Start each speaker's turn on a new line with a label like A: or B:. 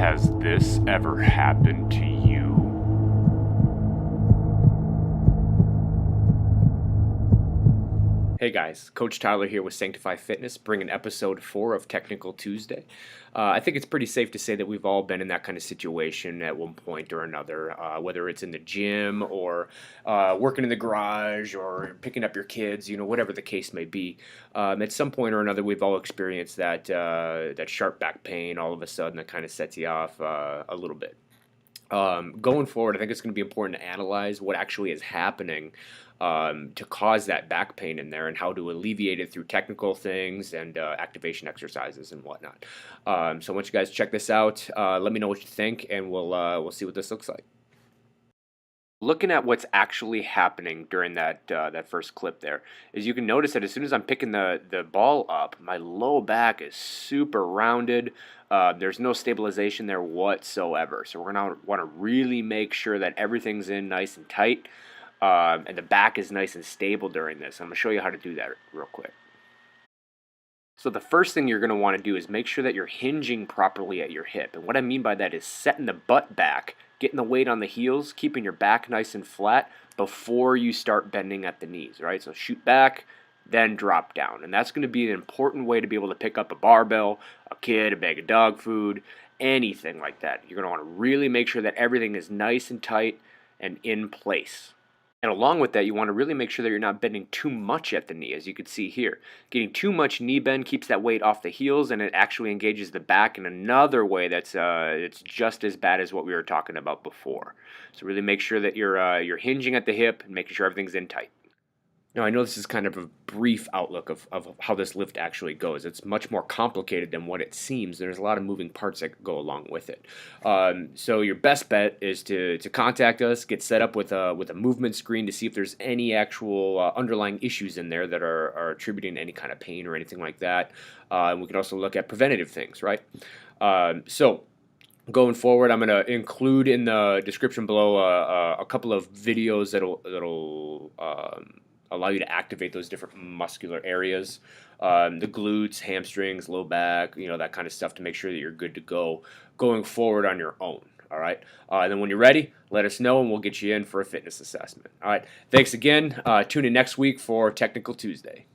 A: Has this ever happened to you?
B: Hey guys, Coach Tyler here with Sanctify Fitness, bringing episode 4 of Technical Tuesday. I think it's pretty safe to say that we've all been in that kind of situation at one point or another, whether it's in the gym or working in the garage or picking up your kids, whatever the case may be. At some point or another, we've all experienced that sharp back pain all of a sudden that kind of sets you off a little bit. Going forward, I think it's going to be important to analyze what actually is happening to cause that back pain in there and how to alleviate it through technical things and activation exercises and whatnot. So once you guys check this out, let me know what you think, and we'll see what this looks like. Looking at what's actually happening during that first clip there is you can notice that as soon as I'm picking the ball up, my low back is super rounded. There's no stabilization there whatsoever. So we're going to want to really make sure that everything's in nice and tight and the back is nice and stable during this. I'm going to show you how to do that real quick. So the first thing you're going to want to do is make sure that you're hinging properly at your hip. And what I mean by that is setting the butt back, getting the weight on the heels, keeping your back nice and flat before you start bending at the knees, right? So shoot back, then drop down. And that's going to be an important way to be able to pick up a barbell, a kid, a bag of dog food, anything like that. You're going to want to really make sure that everything is nice and tight and in place. And along with that, you want to really make sure that you're not bending too much at the knee, as you can see here. Getting too much knee bend keeps that weight off the heels, and it actually engages the back in another way that's it's just as bad as what we were talking about before. So really make sure that you're hinging at the hip and making sure everything's in tight. Now, I know this is kind of a brief outlook of how this lift actually goes. It's much more complicated than what it seems. There's a lot of moving parts that go along with it. So your best bet is to contact us, get set up with a movement screen to see if there's any actual underlying issues in there that are attributing to any kind of pain or anything like that. And we can also look at preventative things, right? So going forward, I'm going to include in the description below a couple of videos that'll allow you to activate those different muscular areas, the glutes, hamstrings, low back, that kind of stuff to make sure that you're good to go going forward on your own. All right. And then when you're ready, let us know and we'll get you in for a fitness assessment. All right. Thanks again. Tune in next week for Technical Tuesday.